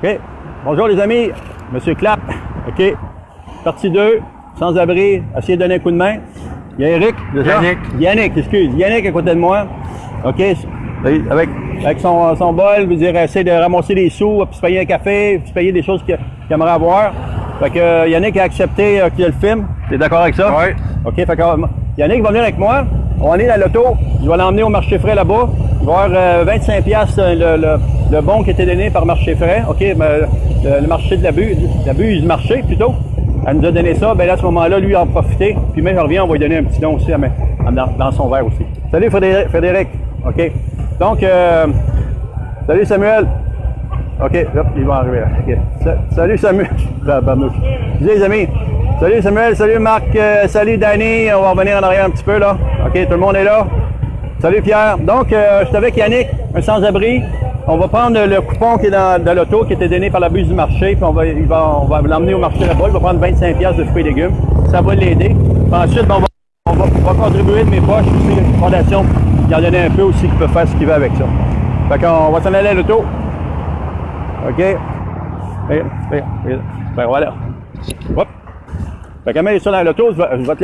OK. Bonjour les amis, Monsieur Clap. OK. Partie 2, sans-abri, essayer de donner un coup de main. Il y a Eric, déjà. Yannick, excuse. Yannick à côté de moi. OK. Avec son bol, je veux dire, essayer de ramasser des sous, puis se payer un café, puis se payer des choses qu'il aimerait avoir. Fait que Yannick a accepté qu'il le filme. T'es d'accord avec ça? Oui. OK. Fait que Yannick va venir avec moi. On va aller dans l'auto. Je vais l'emmener au marché frais là-bas. Il va y avoir 25$ le bon qui était donné par marché frais. OK. Le marché de la buse du marché plutôt. Elle nous a donné ça. Ben là, à ce moment-là, lui, il en a profité. Puis même, je reviens, on va lui donner un petit don aussi dans son verre aussi. Salut Frédéric. OK. Donc, salut Samuel. OK. Hop, il va arriver là. OK. Salut Samuel. Dis les amis. Salut Samuel, salut Marc, salut Danny, on va revenir en arrière un petit peu là. OK, tout le monde est là. Salut Pierre. Donc, je suis avec Yannick, un sans-abri. On va prendre le coupon qui est dans l'auto, qui était donné par la buse du marché, puis on va l'emmener au marché là-bas. Il va prendre 25$ de fruits et légumes. Ça va l'aider. Ensuite, on va contribuer de mes poches aussi, une fondation qui en donne un peu aussi, qui peut faire ce qu'il veut avec ça. Fait qu'on va s'en aller à l'auto. OK. Ben voilà. Hop. Fait que quand même, ça dans l'auto, je vais te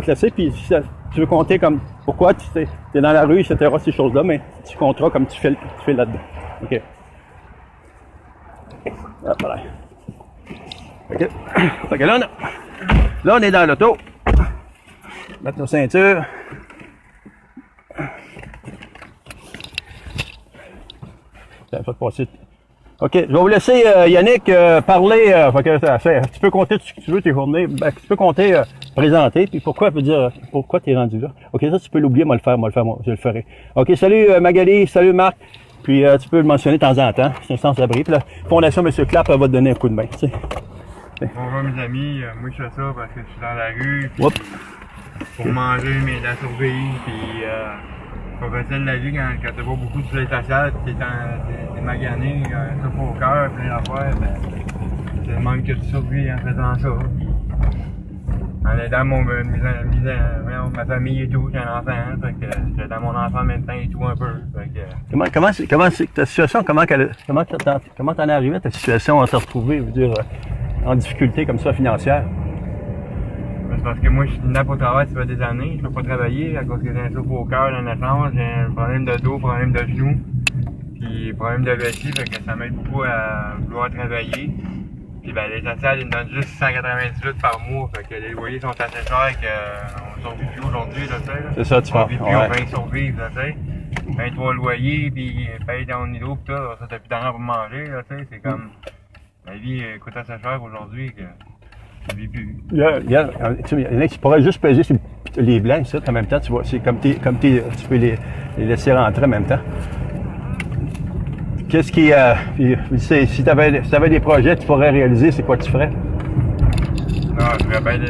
laisser, puis si tu veux compter comme pourquoi tu es dans la rue, etc., ces choses-là, mais tu compteras comme tu fais là-dedans. OK. Hop, voilà. OK. Fait que là, on est dans l'auto. Mettre nos ceintures. Ça fait passer. OK, je vais vous laisser Yannick parler. Tu peux compter tout ce que tu veux, tes journées. Ben, tu peux compter, présenter, puis pourquoi tu es rendu là. OK, ça tu peux l'oublier, moi je le ferai. OK, salut Magali, salut Marc. Puis tu peux le mentionner de temps en temps, c'est un sans-abri. Puis la Fondation Monsieur Clap va te donner un coup de main. Tu sais. Bonjour mes amis, moi je fais ça parce que je suis dans la rue. Pour manger, mais la survie, puis pas facile la vie quand t'as pas beaucoup de soleil social, pis t'es magané, ça pas au cœur, plein d'affaires, ben, c'est le manque que tu survis en faisant ça. En aidant ma famille et tout, j'ai un enfant, fait que j'aide mon enfant en même temps et tout un peu. Fait que, comment c'est ta situation, comment t'en es arrivé à ta situation à te retrouver, je veux dire, en difficulté comme ça financière? C'est parce que moi je suis nappe au travail, ça fait des années, je peux pas travailler à cause que j'ai un souffle au cœur, un échange, j'ai un problème de dos, problème de genou, puis problème de vessie, fait que ça m'aide beaucoup à vouloir travailler. Puis ben les sociales, ils me donnent juste 198 par mois, fait que les loyers sont assez chers qu'on survit plus aujourd'hui, là, tu sais. C'est ça, tu penses. On peut survivre, là, tu sais. 23 loyers, puis paye ton hydro, pis ça t'as plus d'argent pour manger, là, tu sais. C'est comme, la vie coûte assez cher aujourd'hui que... Il y en a qui pourraient juste peser sur les blancs, ça, en même temps, tu vois, c'est tu peux les laisser rentrer en même temps. Qu'est-ce qui, si tu avais des projets que tu pourrais réaliser, c'est quoi tu ferais? Non, je ferais bien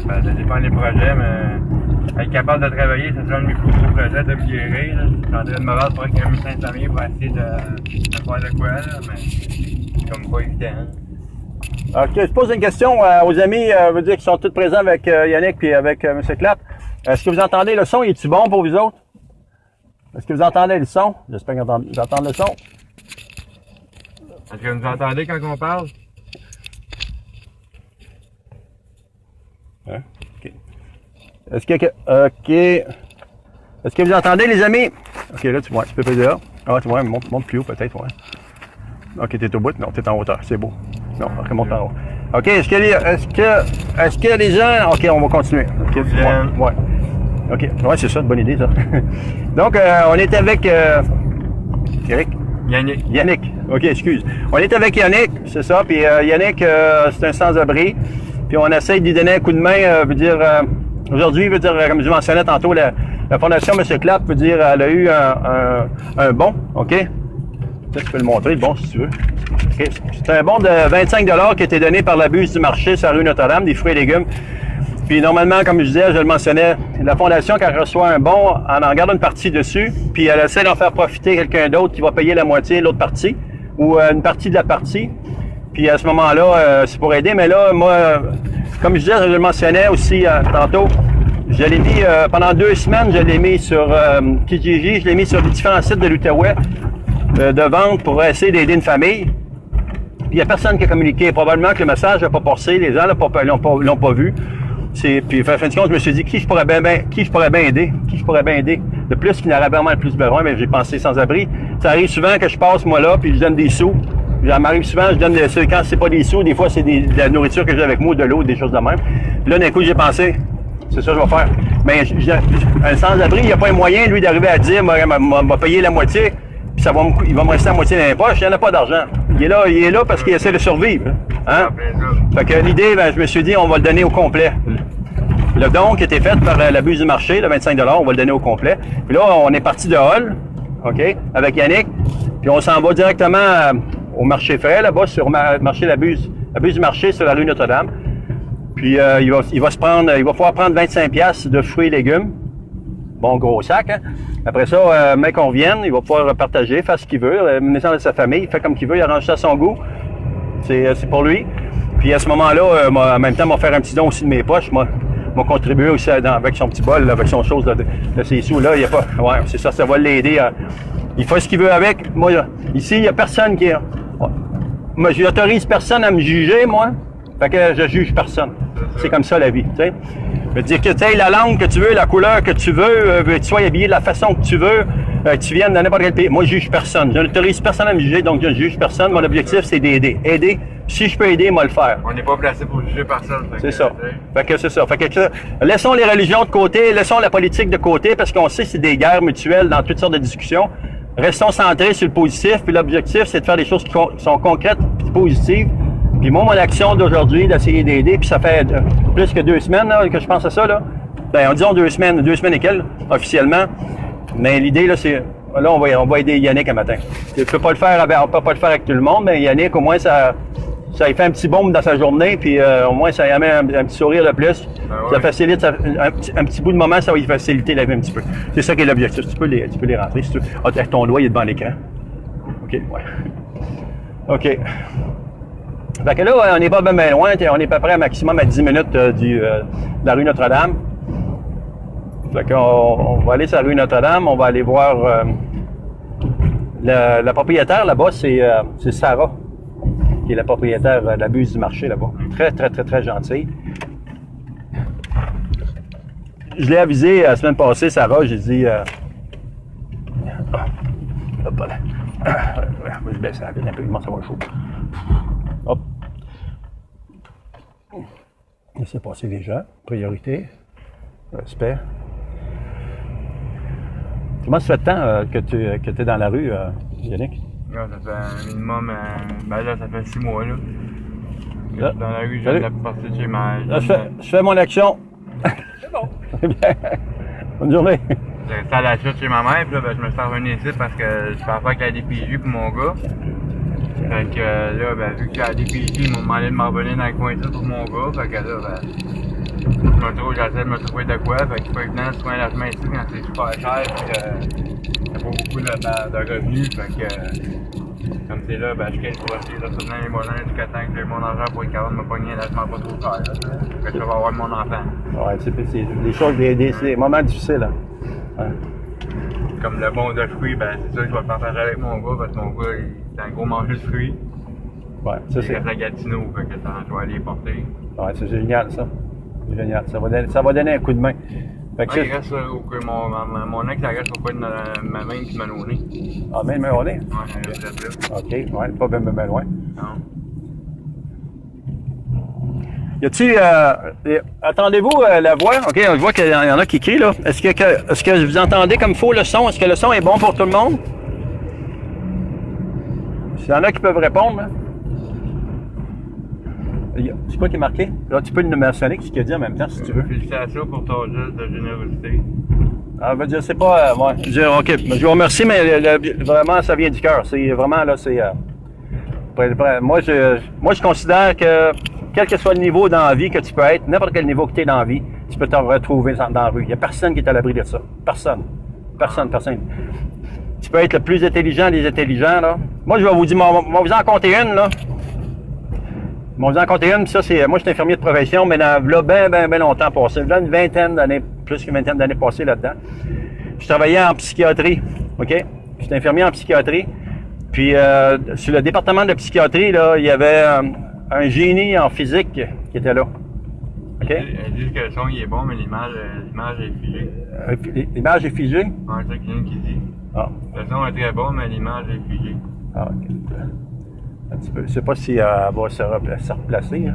ça dépend des projets, mais être capable de travailler, ça serait un de mes plus gros projets de me guérir. Je suis en train de me battre pour avec 1500 familles pour essayer de faire de quoi, là, mais c'est comme pas évident. OK, je pose une question aux amis, je veux dire, qui sont tous présents avec Yannick et avec M. Clap. Est-ce que vous entendez le son? Est-il bon pour vous autres? Est-ce que vous entendez le son? J'espère que vous entendez le son. Est-ce que vous entendez quand on parle? Hein? OK. Est-ce que vous entendez, les amis? OK, là, tu peux peser là. Ah, tu vois, monte plus haut peut-être, ouais. OK, t'es au bout? Non, t'es en hauteur, c'est beau. Non, OK, monte en haut. OK, est-ce que les gens... OK, on va continuer. OK, ouais. OK, ouais, c'est ça, une bonne idée, ça. Donc, on est avec... Eric? Yannick. OK, excuse. On est avec Yannick, c'est ça, puis Yannick, c'est un sans-abri, puis on essaye de lui donner un coup de main, aujourd'hui, comme je mentionnais tantôt, la Fondation M. Clap, veut dire, elle a eu un bon, OK? Peut-être que tu peux le montrer, le bon, si tu veux. Okay. C'est un bon de 25$ qui a été donné par la buse du marché sur la rue Notre-Dame, des fruits et légumes. Puis normalement, comme je disais, je le mentionnais, la Fondation, quand elle reçoit un bon, elle en garde une partie dessus, puis elle essaie d'en faire profiter quelqu'un d'autre qui va payer la moitié de l'autre partie, ou une partie de la partie. Puis à ce moment-là, c'est pour aider. Mais là, moi, comme je disais, je le mentionnais aussi tantôt, je l'ai mis, pendant 2 semaines, je l'ai mis sur Kijiji, je l'ai mis sur les différents sites de l'Outaouais de vente pour essayer d'aider une famille. Puis il n'y a personne qui a communiqué. Probablement que le message n'a pas passé, les gens l'ont pas vu. Puis, fin de compte, je me suis dit, qui je pourrais bien aider? Qui je pourrais bien aider? De plus, qui n'aurait vraiment le plus besoin, mais j'ai pensé sans-abri. Ça arrive souvent que je passe, moi, là, puis je donne des sous. Ça m'arrive souvent, je donne quand c'est pas des sous, des fois, c'est de la nourriture que j'ai avec moi, de l'eau, des choses de même. Puis là, d'un coup, j'ai pensé, c'est ça que je vais faire. Mais un sans-abri, il n'y a pas un moyen, lui, d'arriver à dire, m'a payé la moitié, puis il va me rester la moitié dans les poches, il n'y en a pas d'argent. Il est là parce qu'il essaie de survivre. Hein? Fait que l'idée, je me suis dit, on va le donner au complet. Le don qui a été fait par l'abus du marché, le 25 $, on va le donner au complet. Puis là, on est parti de Hall, OK, avec Yannick, puis on s'en va directement au marché frais, là-bas, sur le marché l'abus du marché sur la rue Notre-Dame. Puis il va pouvoir prendre 25 $ de fruits et légumes. Bon, gros sac, hein? Après ça, mec, qu'on revienne, il va pouvoir partager, faire ce qu'il veut, mener ça avec sa famille, il fait comme qu'il veut, il arrange ça à son goût. C'est pour lui. Puis à ce moment-là, en même temps, il va faire un petit don aussi de mes poches. Moi, m'a contribué aussi avec son petit bol, avec son chose de ses sous. Là, il y a pas. Ouais, c'est ça va l'aider. Il fait ce qu'il veut avec. Moi, ici, il n'y a personne qui. Moi, je n'autorise personne à me juger, moi. Fait que je juge personne. C'est comme ça la vie, tu sais. Je veux dire que tu aies la langue que tu veux, la couleur que tu veux, que tu sois habillé de la façon que tu veux, que tu viennes de n'importe quel pays. Moi, je juge personne. Je n'autorise personne à me juger, donc je ne juge personne. Mon objectif, c'est d'aider. Aider. Si je peux aider, moi le faire. On n'est pas placé pour juger personne. C'est ça. Fait que c'est ça. Fait que laissons les religions de côté, laissons la politique de côté, parce qu'on sait que c'est des guerres mutuelles dans toutes sortes de discussions. Restons centrés sur le positif, puis l'objectif, c'est de faire des choses qui sont concrètes et positives. Puis moi, mon action d'aujourd'hui, d'essayer d'aider, puis ça fait plus que 2 semaines là, que je pense à ça, là. Ben, disons 2 semaines et quelques, officiellement. Mais l'idée, là, c'est... Là, on va aider Yannick un matin. On peut pas le faire avec tout le monde, mais Yannick, au moins, ça il fait un petit baume dans sa journée, puis au moins, ça y amène un petit sourire de plus. Ah ouais. Ça facilite, un petit bout de moment, ça va y faciliter la vie un petit peu. C'est ça qui est l'objectif. Tu peux les rentrer si tu veux. Ah, ton doigt, il est devant l'écran. OK, ouais. OK. Fait que là, on n'est pas bien loin. On est à peu près à maximum à 10 minutes de la rue Notre-Dame. Fait qu'on va aller sur la rue Notre-Dame. On va aller voir la propriétaire là-bas, c'est Sarah, qui est la propriétaire de la buse du marché là-bas. Très, très, très, très gentille. Je l'ai avisé la semaine passée, Sarah, j'ai dit... hop là. Je baisse la ville un peu, il commence à avoir chaud. Hop. Laissez passer les gens. Priorité. Respect. Comment ça fait de temps que tu es dans la rue, Yannick? Ça fait un minimum, ben là, ça fait 6 mois, là. Là. Dans la rue, je viens de partir de chez ma... Là, je fais mon action. C'est bon. C'est bien. Bonne journée. J'étais à la chute chez ma mère, puis là, ben, je me suis revenu ici parce que je fais affaire avec la DPJ pour mon gars. Fait que là, ben, vu que la DPJ, ils m'ont demandé de m'en revenir dans le coin ici pour mon gars, fait que là, ben, j'essaie de me trouver de quoi, fait qu'il faut évidemment trouver un logement ici quand c'est super cher, puis il n'y a pas beaucoup de revenus, fait que comme c'est là, ben, je quitte pour essayer de retourner les moyens jusqu'à temps que j'ai mon argent pour être capable de me pogner un logement pas trop cher, là, fait que je vais avoir mon enfant. Ouais, c'est des choses, c'est des moments difficiles, hein. Ouais. Comme le bon de fruits, ben c'est ça que je vais partager avec mon gars, parce que mon gars, c'est un gros mangeur de fruits. Ouais, ça c'est... Il reste à Gatineau, fait que je vais aller les porter. Ouais, c'est génial, ça. C'est génial. Ça va donner un coup de main. Fait que ouais, il reste mon ex, il reste au coin de ma main qui m'a donné. Ah, même main au nez? Ouais, elle reste là. OK, ouais, pas bien loin. Non. Y a-t-il... attendez-vous la voix? OK, je vois qu'il y en a qui crient, là. Est-ce que vous entendez comme il faut le son? Est-ce que le son est bon pour tout le monde? S'il y en a qui peuvent répondre, là. C'est quoi qui est marqué? Là, tu peux le mentionner, ce qu'il a dit en même temps, si tu veux. Félicitations pour ton geste de générosité. Ah, ben, je sais pas, ouais. OK, je vous remercie, mais vraiment, ça vient du cœur. C'est vraiment, là, c'est... moi, je considère que, quel que soit le niveau dans la vie que tu peux être, n'importe quel niveau que tu es dans la vie, tu peux te retrouver dans la rue. Il n'y a personne qui est à l'abri de ça. Personne. Tu peux être le plus intelligent des intelligents, là. Moi, je vais vous dire, je vais vous en compter une, là. Je vais vous en compter une, puis ça, c'est... Moi, je suis infirmier de profession, mais là, bien longtemps passé. Là, une vingtaine d'années, plus qu'une vingtaine d'années passées là-dedans. Je travaillais en psychiatrie, OK? J'étais infirmier en psychiatrie. Puis, sur le département de psychiatrie, là, il y avait un génie en physique qui était là. OK? Ils disent que le son il est bon, mais l'image est figée. L'image est figée? Ouais, c'est ça qu'il y en a qui dit. Ah. Le son est très bon, mais l'image est figée. Ah, OK. Un petit peu. Je sais pas si elle va se replacer. Hein.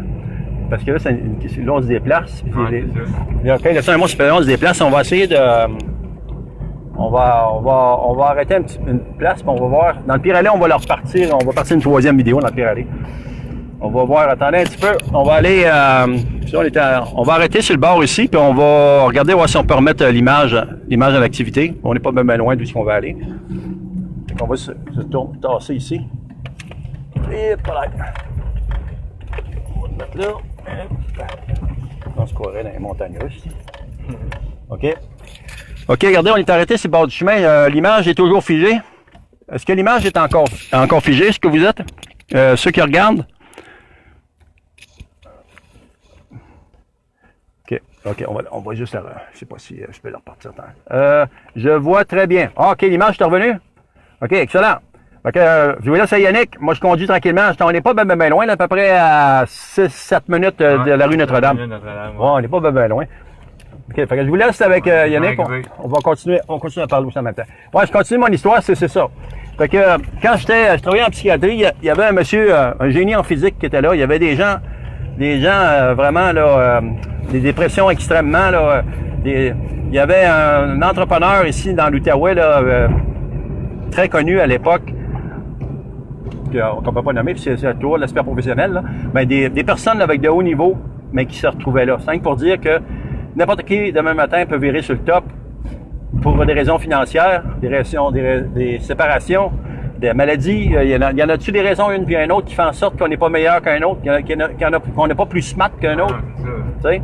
Parce que là, là, on se déplace. Ouais, c'est ça. OK, laissez un mot supérieur, on se déplace. On va essayer de... On va arrêter une place, puis on va voir. Dans le pire aller, on va leur partir. On va partir une troisième vidéo dans le pire aller. On va voir, attendez un petit peu. On va aller... on va arrêter sur le bord ici, puis on va regarder voir si on peut remettre l'image à l'activité. On n'est pas même loin d'où on va aller. Donc on va se tasser ici. Et voilà. On va le mettre là. On se croirait dans les montagnes russes. OK. OK, regardez, on est arrêté sur le bord du chemin. L'image est toujours figée. Est-ce que l'image est encore figée? Est-ce que vous êtes? Ceux qui regardent? OK, on va juste la... Je sais pas si je peux la repartir. Je vois très bien. Ah, OK, l'image est revenue? OK, excellent. OK, je vous laisse à Yannick. Moi, je conduis tranquillement. On n'est pas bien loin, là, à peu près à 6-7 minutes de la rue Notre-Dame. Ouais, on n'est pas bien loin. OK, fait que je vous laisse avec Yannick. On va continuer à parler aussi en même temps. Ouais, je continue mon histoire, c'est ça. Fait que quand je travaillais en psychiatrie, il y avait un monsieur, un génie en physique qui était là. Il y avait des gens vraiment là, des dépressions extrêmement là. Il y avait un entrepreneur ici dans l'Outaouais là, très connu à l'époque, qu'on ne peut pas nommer, puis c'est toujours l'aspect professionnel, là. Ben, des personnes là, avec de haut niveau, mais qui se retrouvaient là. C'est pour dire que n'importe qui, demain matin, peut virer sur le top pour des raisons financières, des séparations, des maladies. Il y en a-tu des raisons, une puis une autre, qui font en sorte qu'on n'est pas meilleur qu'un autre, qu'on n'est pas plus smart qu'un autre? Tu sais?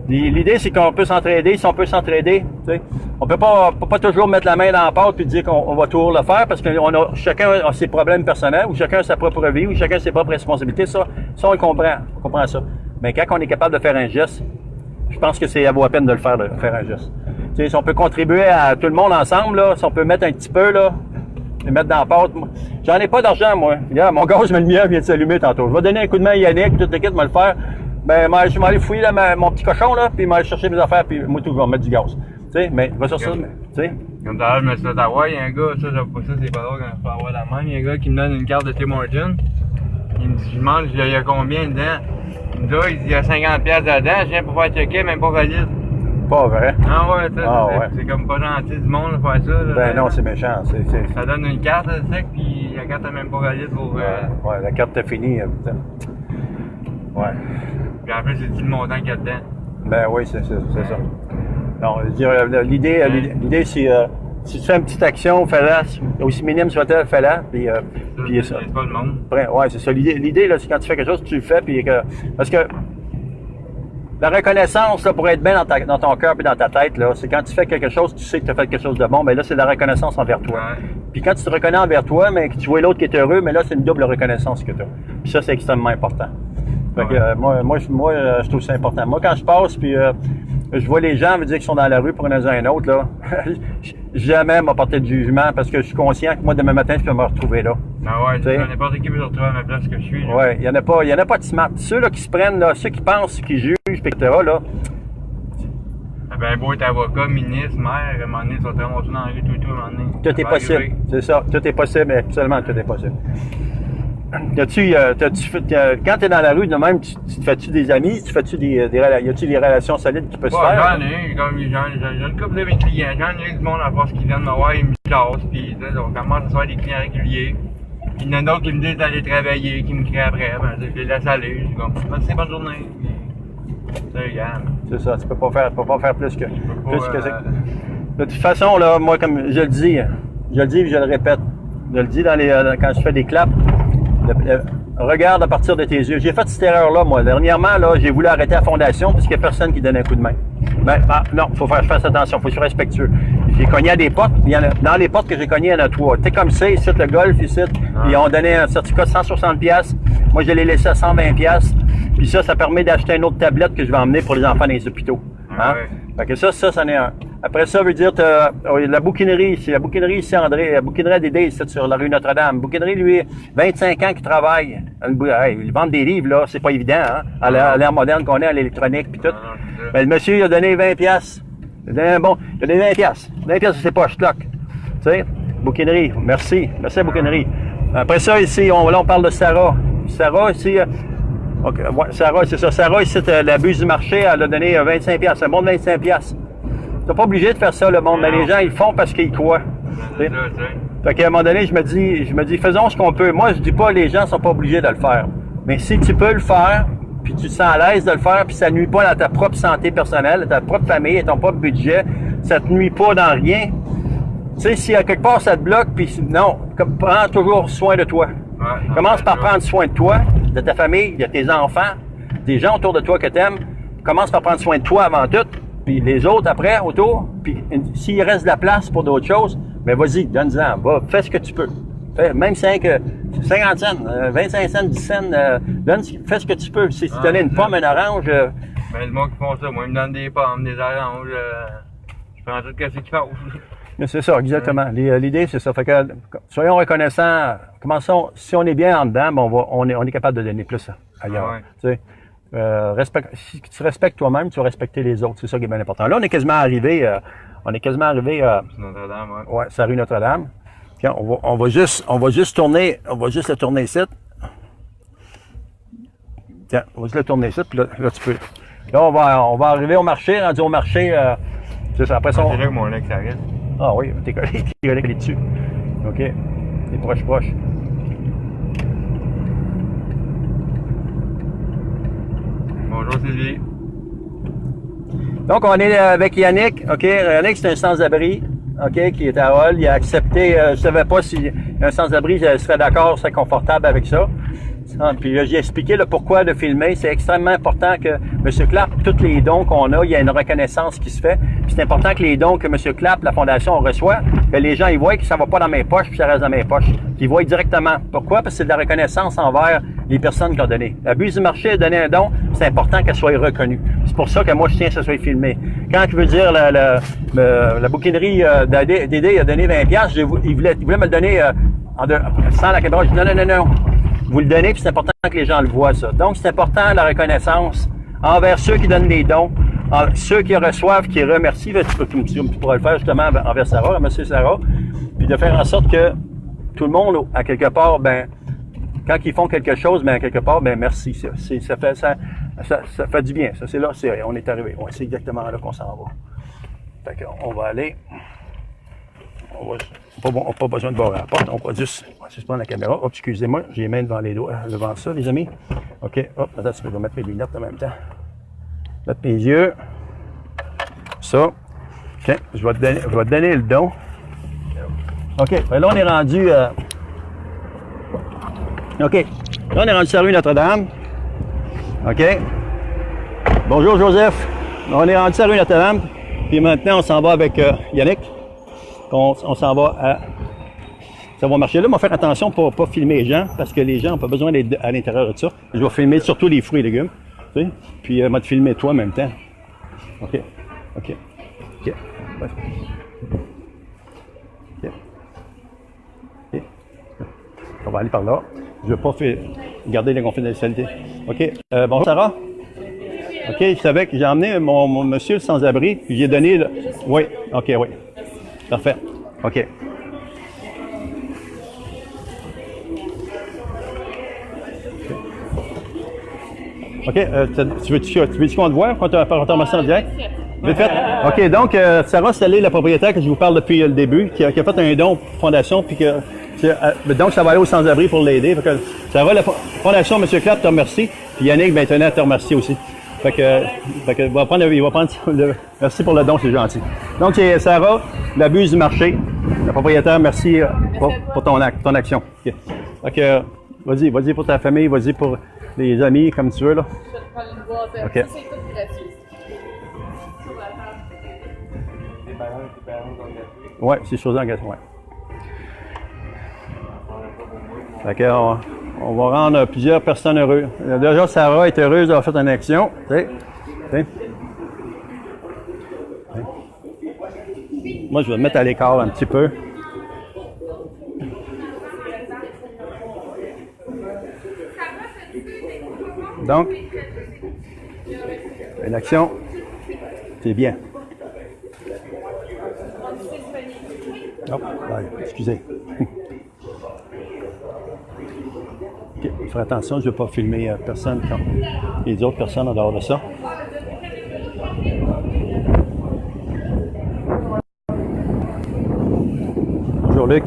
L'idée, c'est qu'on peut s'entraider. Si on peut s'entraider, tu sais, on peut pas toujours mettre la main dans la pâte puis dire qu'on va toujours le faire parce que chacun a ses problèmes personnels ou chacun a sa propre vie ou chacun a ses propres responsabilités. Ça on le comprend. On comprend ça. Mais quand on est capable de faire un geste, je pense que ça vaut la peine de le faire, un geste. Tu sais, si on peut contribuer à tout le monde ensemble, là, si on peut mettre un petit peu, là, et mettre dans la pâte. J'en ai pas d'argent, moi. Regarde, mon gaz, le mien vient de s'allumer tantôt. Je vais donner un coup de main à Yannick, toute l'équipe va le faire. Ben, je vais aller fouiller là, mon petit cochon, là, puis je vais aller chercher mes affaires, puis moi, tout, je vais mettre du gaz. Tu sais, mais, va sur ça, tu sais. Comme d'ailleurs, je me suis fait avoir, il y a un gars, ça, c'est pas drôle quand je peux avoir la main. Il y a un gars qui me donne une carte de Tim Hortons. Il me dit, je demande, il y a combien dedans? Il me dit, il y a 50$ dedans, je viens pour faire checker, même pas valide. Pas vrai? Ah ouais, c'est comme pas gentil du monde de faire ça. Là, ben non, c'est méchant. Ça donne une carte sec, puis la carte est même pas valide pour... Ouais, la carte est finie. Ouais. Puis en plus, c'est dit le montant qu'il y a dedans. Ben oui, c'est ça. Non, je veux dire, l'idée, c'est... si tu fais une petite action, fais-la, aussi minime soit-elle, fais-la, puis ça. C'est pas le monde. Ouais, c'est ça. L'idée, là, c'est quand tu fais quelque chose, tu le fais, puis parce que la reconnaissance, là, pour être bien dans ton cœur et dans ta tête, là, c'est quand tu fais quelque chose, tu sais que tu as fait quelque chose de bon, mais là, c'est la reconnaissance envers toi. Ouais. Puis quand tu te reconnais envers toi, mais que tu vois l'autre qui est heureux, mais là, c'est une double reconnaissance que tu as. Puis ça, c'est extrêmement important. Fait que, moi, je trouve ça important. Moi, quand je passe, puis je vois les gens me dire qu'ils sont dans la rue pour une raison ou une autre, là, jamais m'apporter de jugement parce que je suis conscient que moi, demain matin, je peux me retrouver là. Ah ouais, n'importe qui peut se retrouver à ma place que je suis. Oui, il n'y en a pas de smart. Ceux là, qui se prennent, là, ceux qui pensent, qui jugent, etc., là. Ah ben, beau être avocat, ministre, maire, à un moment donné, tu vas te ramasser dans la rue tout, à un moment donné. Tout est possible. C'est ça. Tout est possible, mais absolument tout est possible. Quand tu es dans la rue, de même, tu te fais-tu des amis? Y a-tu des relations solides qui peuvent se faire? J'en ai une couple de mes clients. J'en ai du monde à force qui viennent me voir, ils me chassent, puis on commence à se faire des clients réguliers. Puis il y en a d'autres qui me disent d'aller travailler, qui me crient après. Ben, je les laisse aller. Je dis comme, merci, bonne journée. C'est ça, tu peux pas faire plus que ça. De toute façon, là, moi, comme je le dis et je le répète, je le dis quand je fais des claps, regarde à partir de tes yeux. J'ai fait cette erreur-là, moi. Dernièrement, là, j'ai voulu arrêter la fondation parce qu'il n'y a personne qui donne un coup de main. Ben, non, faut faire attention, faut être respectueux. J'ai cogné à des portes, dans les portes que j'ai cognées, il y en a 3. Tu sais, comme ça, ici, le golf, ici, ils ont donné un certificat de 160$. Moi, je l'ai laissé à 120$. Puis ça permet d'acheter une autre tablette que je vais emmener pour les enfants dans les hôpitaux. Hein? Ouais. Fait que ça, c'en est un. Après ça, veut dire, la bouquinerie, c'est la bouquinerie ici, André, la bouquinerie des Days, sur la rue Notre-Dame. Bouquinerie, lui, 25 ans qu'il travaille. Il vend des livres, là, c'est pas évident, hein, à l'ère moderne qu'on est, à l'électronique, puis tout. Mais le monsieur, il a donné 20 piastres. Il a donné 20 piastres. 20 piastres, c'est pas, je cloque. Tu sais, bouquinerie, merci. Merci à la bouquinerie. Après ça, ici, on parle de Sarah. Sarah, ici, okay, ouais, Sarah, c'est ça. Sarah, ici, la buse du marché, elle a donné 25 piastres. Un bon de 25 piastres. T'es pas obligé de faire ça, le monde, mais les gens, ils font parce qu'ils croient. Fait qu'à un moment donné, je me dis, faisons ce qu'on peut. Moi, je dis pas, les gens sont pas obligés de le faire. Mais si tu peux le faire, puis tu te sens à l'aise de le faire, puis ça nuit pas à ta propre santé personnelle, à ta propre famille, à ton propre budget, ça te nuit pas dans rien. Tu sais, si à quelque part ça te bloque, puis non, prends toujours soin de toi. Commence par prendre soin de toi, de ta famille, de tes enfants, des gens autour de toi que t'aimes. Commence par prendre soin de toi avant tout. Puis les autres après, autour, puis s'il reste de la place pour d'autres choses, ben vas-y, donne-en, va, fais ce que tu peux. Même 50 cents, 25 cents, 10 cents, fais ce que tu peux. Si tu donnes une pomme, un orange... Ben, le monde qui font ça, moi, ils me donnent des pommes, des oranges, je prends tout ce qu'ils font. C'est ça, exactement. L'idée, c'est ça. Fait que, soyons reconnaissants, commençons, si on est bien en dedans, ben on est capable de donner plus ailleurs. Tu sais. Si tu respectes toi-même, tu vas respecter les autres. C'est ça qui est bien important. Là, on est quasiment arrivé. Notre-Dame, ouais, c'est la rue Notre-Dame. Tiens, on va juste tourner le tourner ici. Tiens, on va juste le tourner ici, puis là, tu peux. Là, on va arriver au marché, rendu au marché. C'est ça. Après ça. C'est là que mon ex arrête. Ah oui, t'es collé dessus. OK. T'es proche. Bonjour Sylvie. Donc, on est avec Yannick. OK, Yannick, c'est un sans-abri, OK, qui est à Hall. Il a accepté, je savais pas si un sans-abri serait d'accord, serait confortable avec ça. Puis j'ai expliqué le pourquoi de filmer. C'est extrêmement important que M. Clapp, tous les dons qu'on a, il y a une reconnaissance qui se fait. Puis c'est important que les dons que M. Clapp, la Fondation, reçoit, que les gens ils voient que ça va pas dans mes poches, puis ça reste dans mes poches. Qu'ils voient directement. Pourquoi? Parce que c'est de la reconnaissance envers les personnes qui ont donné. La buse du marché a donné un don, c'est important qu'elle soit reconnue. C'est pour ça que moi, je tiens à ce que ça soit filmé. Quand je veux dire la bouquinerie Dédé a donné 20 piastres, il voulait me le donner sans la caméra. Je dis non. Vous le donnez, puis c'est important que les gens le voient, ça. Donc, c'est important, la reconnaissance envers ceux qui donnent des dons, ceux qui reçoivent, qui remercient. Tu pourras le faire justement envers Sarah, M. Sarah, puis de faire en sorte que tout le monde, à quelque part, ben, quand ils font quelque chose, ben, à quelque part, ben, merci. Ça fait du bien. Ça, c'est là, on est arrivé. Ouais, c'est exactement là qu'on s'en va. Fait qu'on va aller. On n'a pas besoin de barrer la porte, on va juste prendre la caméra. Hop, excusez-moi, j'ai les mains devant les doigts, devant ça, les amis. OK, hop, attends, je vais mettre mes lunettes en même temps. Mettre mes yeux. Ça. OK, je vais te donner le don. OK, ben là, on est rendu... OK, là, on est rendu sur la rue Notre-Dame. OK. Bonjour, Joseph. On est rendu sur la rue Notre-Dame. Puis maintenant, on s'en va avec Yannick. On s'en va à... Ça va marcher là, mais on va faire attention pour ne pas filmer les gens, parce que les gens n'ont pas besoin d'être à l'intérieur de ça. Je vais filmer surtout les fruits et légumes. Tu sais? Puis je vais te filmer toi en même temps. OK. Ouais. OK. On va aller par là. Je ne veux pas garder la confidentialité. OK. Bonjour Sarah. OK, je savais que j'ai emmené mon monsieur sans-abri, puis j'ai donné... Oui, OK, oui. Parfait. OK. OK. Tu veux qu'on te voit quand tu as remarqué en direct? Vite fait. OK. Donc, Sarah Salé, la propriétaire que je vous parle depuis le début, qui a fait un don pour Fondation, puis que... donc, ça va aller aux sans-abri pour l'aider. Sarah, la Fondation, M. Clapp, te remercie. Puis Yannick, maintenant, te remercie aussi. Fait que il va prendre le... Merci pour le don, c'est gentil. Donc, c'est Sarah, la buse du marché, la propriétaire, merci pour ton action. Okay. Fait que, vas-y pour ta famille, vas-y pour les amis, comme tu veux, là. Je vais te prendre une boîte. OK. Ça, c'est tout gratuit. Oui, c'est chose en gâteau, ouais. Fait que, on va rendre plusieurs personnes heureuses. Déjà, Sarah est heureuse d'avoir fait une action. Tu sais. moi, je vais me mettre à l'écart un petit peu. Donc, l'action, c'est bien. Oh, excusez. Okay, faire attention, je ne vais pas filmer personne quand les autres personnes en dehors de ça. Bonjour Luc,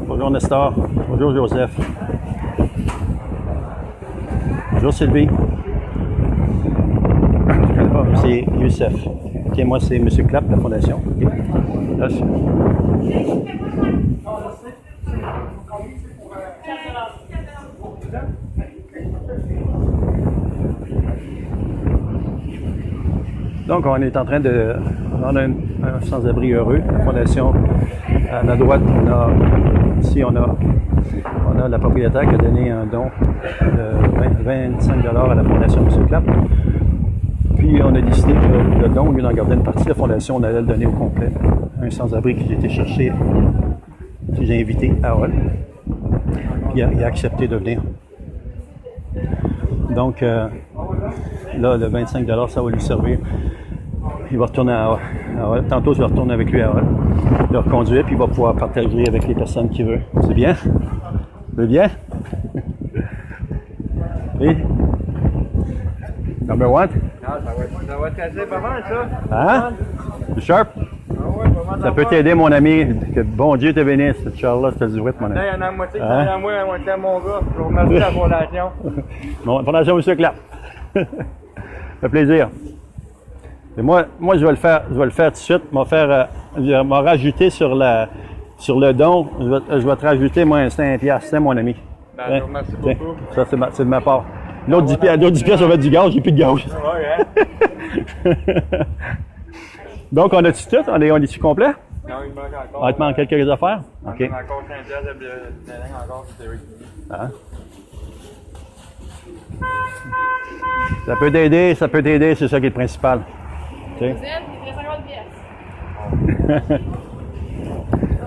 bonjour Nestor, bonjour Joseph, bonjour Sylvie. C'est Youssef. Ok, moi c'est M. Clapp, la fondation. Okay. Là, donc, on est en train de... On a un sans-abri heureux, la fondation. À la droite, ici, on a la propriétaire qui a donné un don de 25 $ à la fondation M. Clapp. Puis, on a décidé que le don, au lieu d'en garder une partie, la fondation, on allait le donner au complet. Un sans-abri qui a été cherché, que j'ai invité à Hall. Puis, il a accepté de venir. Donc, là, le 25 $, ça va lui servir. Il va retourner à Hall. Tantôt, je vais retourner avec lui à Hall, le reconduire, puis il va pouvoir partager avec les personnes qu'il veut. C'est bien? C'est bien? Oui? Number one? Ça va être assez pas mal, ça. Hein? C'est sharp? Ah ouais, pas mal. Ça peut t'aider, mon ami. Que bon Dieu te bénisse. Cette Charles-là, c'est du mon ami. Il y en a à moitié qui sont à moi, à moitié à mon gars. Je vous remercie la fondation. Bon, fondation M. Clapp. Ça fait plaisir. Et moi, je vais le faire tout de suite. Je vais rajouter sur le don. Je vais te rajouter, moi, un 5 $, c'est mon ami. Ben, je vous remercie beaucoup. Ça, c'est de ma part. L'autre 10 $, ça va être du gaz, j'ai plus de gaz. Ouais, hein? Donc, on a-tu tout? On est-tu complet? Non, il manque encore. On te manque quelques affaires? OK. Il manque encore 5 $ de terrain encore, c'est oui. Hein? Ça peut t'aider, c'est ça qui est le principal. Okay.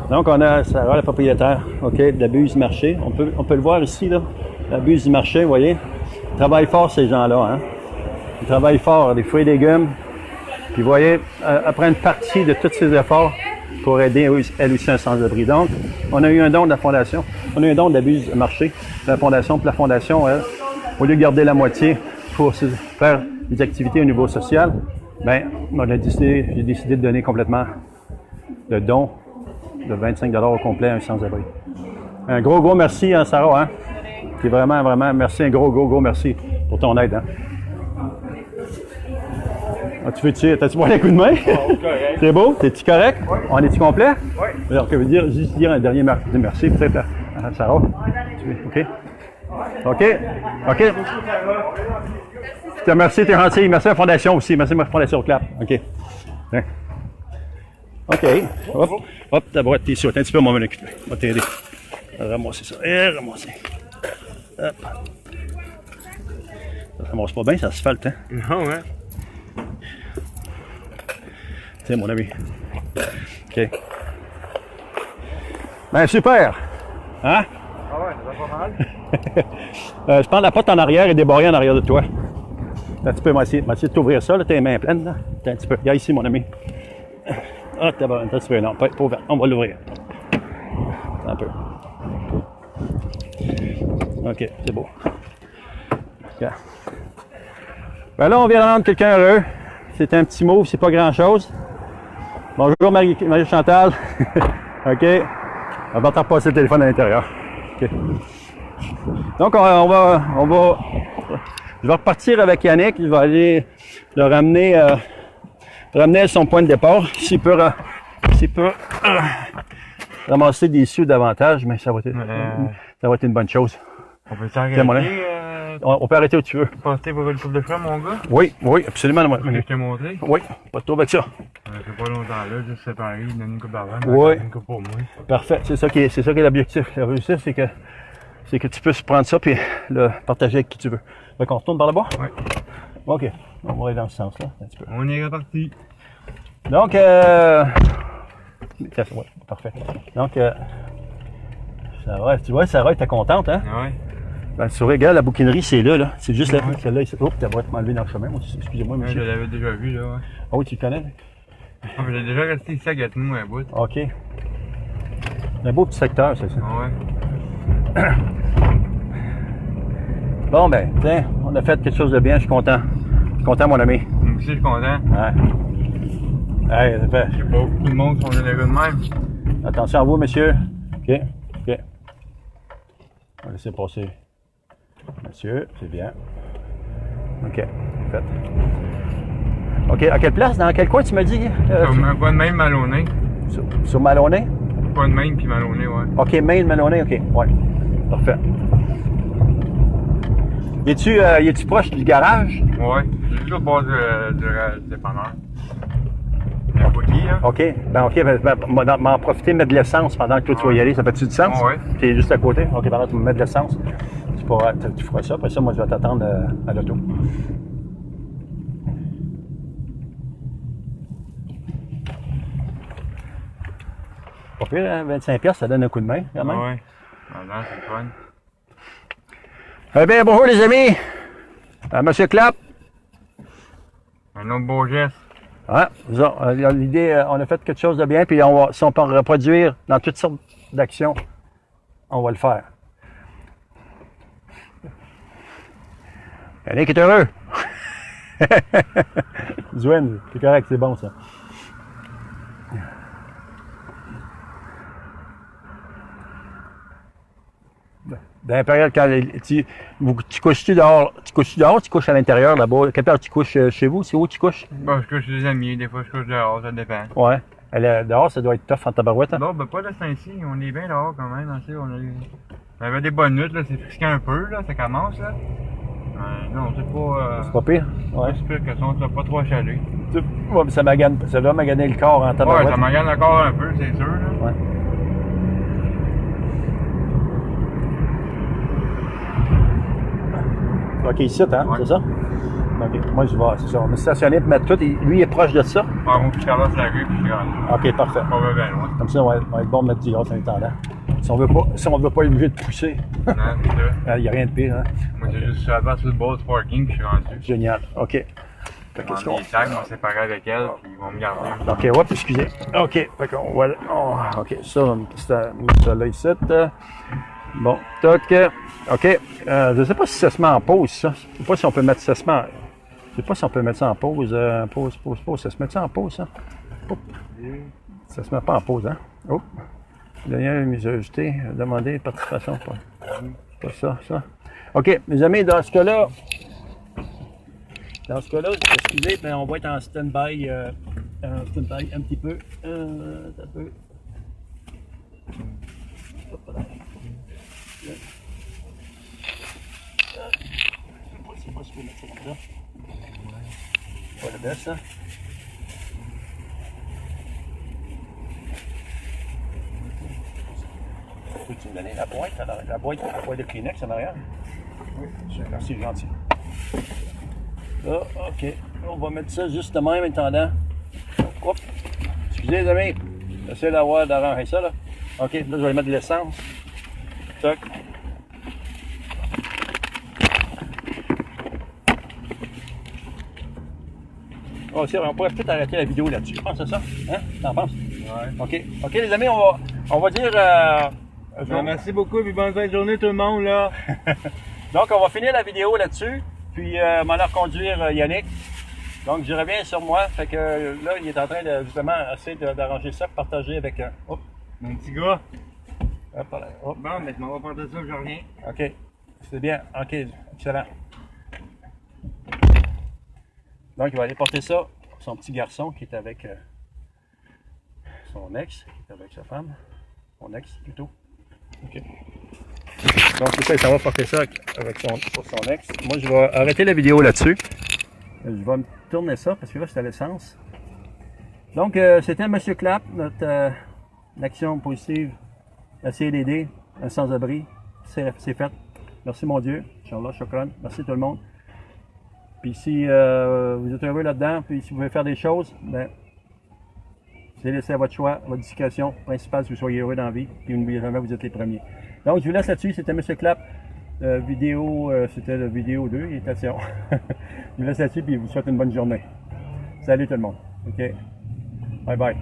Donc, on a Sarah, la propriétaire, OK, de la Buse Marché. On peut le voir ici, là, la Buse du Marché, vous voyez. Ils travaillent fort, ces gens-là, hein. Ils travaillent fort, des fruits et légumes. Puis, vous voyez, après une partie de tous ces efforts pour aider, elle aussi, un sans-abri. Donc, on a eu un don de la Fondation. On a eu un don de la Buse Marché, de la Fondation. Puis la Fondation, elle, au lieu de garder la moitié pour faire des activités au niveau social, bien, j'ai décidé de donner complètement le don de 25 $ au complet à un sans-abri. Un gros merci à Sarah, hein? C'est vraiment, merci, un gros merci pour ton aide, hein? Ah, t'as-tu moi un coup de main? Oh, correct. C'est beau? T'es-tu correct? Oui. On est-tu complet? Oui. Alors, que veut dire, juste dire un dernier merci, peut-être à Sarah. OK? OK? OK? Je te remercie, t'es gentil. Merci à la Fondation aussi. Merci à la Fondation Clapp. OK. Hein? OK. Hop, ta boîte, t'es sûr. Attends un petit peu, on va m'en occuper. On va t'aider. Ramasser ça. Et ramasser. Hop. Ça ramasse pas bien, ça asphalte, hein? Non, hein? Tiens, mon ami. OK. Ben, super! Hein? Ah ouais, ça va pas mal. Je prends la porte en arrière et débarrer en arrière de toi. Un petit peu, on va essayer de t'ouvrir ça, là, tes mains pleines, là. Attends un petit peu. Regarde ici, mon ami. Ah, t'as un petit peu, non, pas ouvert. On va l'ouvrir. Un peu. OK, c'est beau. Okay. Ben là, on vient de rendre quelqu'un heureux. C'est un petit move, c'est pas grand-chose. Bonjour Marie-Chantal. OK. On va t'en passer le téléphone à l'intérieur. OK. Donc, je vais repartir avec Yannick. Je vais aller le ramener à son point de départ. S'il peut ramasser des sous davantage, mais ça va être une bonne chose. On peut s'arrêter. On peut arrêter où tu veux. Passer pour le couple de frères, mon gars? Oui, absolument. Je t'ai montré? Oui, pas de trouble avec ça. C'est pas longtemps là, juste séparé, il donne une coupe d'argent, oui. une coupe pour moi. Parfait, c'est ça qui est l'objectif. L'objectif, c'est que tu peux prendre ça et le partager avec qui tu veux. Donc, on retourne par là-bas? Oui. OK, on va aller dans ce sens-là, un petit peu. On est reparti. Donc, Ouais, parfait. Donc, Sarah, tu vois, Sarah était contente, hein? Ah ouais. Ben, tu regardes, la bouquinerie, c'est là. C'est juste là. Ouais. Celle-là, ici. Oh, tu vas m'enlever dans le chemin. Excusez-moi, Ouais, je monsieur. l'avais déjà vu, là, ouais. Ah oui, tu le connais? Ah, mais j'ai déjà resté ici à Gatineau un bout. OK. Un beau petit secteur, c'est ça. Ah ouais. Bon, ben, tiens, on a fait quelque chose de bien, je suis content. Je suis content, mon ami. Moi aussi, je suis content. Ouais. Hey, ça fait. Je sais pas, beaucoup de monde sont généreux de même. Attention à vous, monsieur. OK, OK. On va laisser passer. Monsieur, c'est bien. OK, fait. OK, à quelle place? Dans quel coin tu m'as dit? Pas de même Maloney. Sur Maloney? Pas de même puis Maloney, ouais. OK, Main Maloney, OK. Ouais. Parfait. Es-tu proche du garage? Ouais. J'ai juste au bord du dépanneur. Un bouquet, là. OK. Ben, OK. M'en profiter, mettre de l'essence pendant que toi, tu vas y aller. Ça fait-tu du sens? Ouais. Tu es juste à côté. OK, pendant que tu me mets de l'essence. Tu feras ça. Après ça, moi, je vais t'attendre à l'auto. Pas pire, hein? 25$, ça donne un coup de main, quand même. Ouais. Voilà, c'est le fun. Eh bien, bonjour, les amis. Monsieur Clapp. Un autre beau geste. Ouais, l'idée, on a fait quelque chose de bien, puis si on peut en reproduire dans toutes sortes d'actions, on va le faire. Yannick est heureux. Zouane, c'est correct, c'est bon ça. Dans la période, quand tu couches-tu dehors? Tu couches à l'intérieur là-bas? Quelle heure tu couches chez vous? C'est où tu couches? Bon, je couche chez des amis, des fois je couche dehors, ça dépend. Ouais. Dehors, ça doit être tough en tabarouette. Hein? Non, ben pas de ce temps-ci, on est bien dehors quand même, hein, on avait des bonnes nuits, là, c'est frisqué un peu, là, ça commence, là. Non, c'est pas... C'est pas pire? Ouais. C'est pire que ça, on t'a pas trop achalé. Ouais, mais ça doit maganer le corps en tabarouette. Ouais, ça magane encore un peu, c'est sûr, là. Ouais. OK, ici, hein, Ouais. c'est ça? OK, moi je vais, c'est ça. On va stationner pour mettre tout. Lui, il est proche de ça. Ah, moi, je traverse la rue, puis je suis rendu. OK, parfait. Pas bien loin. Comme ça, on va être bon de mettre du gaz en attendant. Si on veut pas être obligé de pousser, Non, c'est ça. il n'y a rien de pire, hein? Moi, j'ai juste traversé sur le bord du parking, puis je suis rendu. Génial. OK. Fait J'ai qu'est-ce demandé les tags, on va séparer avec elle, puis ils vont me garder. OK, hop, excusez. OK, fait qu'on va... OK, ça, on va mettre ça là, ici. Bon, toc. OK. Je ne sais pas si ça se met en pause, ça. Je ne sais pas si on peut mettre ça se met en... Je sais pas si on peut mettre ça en pause. Pause. Ça se met ça en pause, ça? Oups. Ça se met pas en pause, hein? Oh. Dernière mise à ajouter. Demander participation. Pas ça. OK, mes amis, dans ce cas-là, excusez, mais on va être en stand-by un petit peu. Un peu. Je sais pas si je peux mettre ça comme ça. Pas le best, ça. Peux-tu me donner la boîte? La boîte de Kleenex en arrière? Oui, merci, gentil. Là, OK. On va mettre ça juste de même en attendant. Oups. Excusez les amis. J'essaie d'arranger ça, là. OK, là, je vais mettre de l'essence. Toc. Oh, c'est vrai, on pourrait peut-être arrêter la vidéo là-dessus. Je pense que c'est ça. Hein? T'en penses? Ouais. OK, les amis, on va dire... merci beaucoup, et bonne fin de journée tout le monde, là. Donc, on va finir la vidéo là-dessus. Puis, m'en aller reconduire Yannick. Donc, je reviens sur moi. Fait que là, il est en train de justement essayer d'arranger ça, partager avec un... Hop. Mon petit gars. Hop, là. Hop. Bon, mais je m'en vais porter ça, je reviens. OK. C'est bien. OK. Excellent. Donc, il va aller porter ça pour son petit garçon qui est avec son ex, qui est avec sa femme. Son ex, plutôt. OK. Donc, c'est ça, il s'en va porter ça pour son ex. Moi, je vais arrêter la vidéo là-dessus. Je vais me tourner ça parce que là, c'est à l'essence. Donc, c'était M. Clapp, notre action positive, essayer d'aider un sans-abri. C'est fait. Merci, mon Dieu. Inch'Allah, shukran. Merci tout le monde. Puis si vous êtes heureux là-dedans, puis si vous voulez faire des choses, ben, C'est laissé à votre choix, à votre discrétion. Principal, que vous soyez heureux dans la vie. Puis n'oubliez jamais, vous êtes les premiers. Donc, je vous laisse là-dessus. C'était M. Clapp. C'était la vidéo 2, il est assez long. Je vous laisse là-dessus, puis je vous souhaite une bonne journée. Salut tout le monde. OK. Bye bye.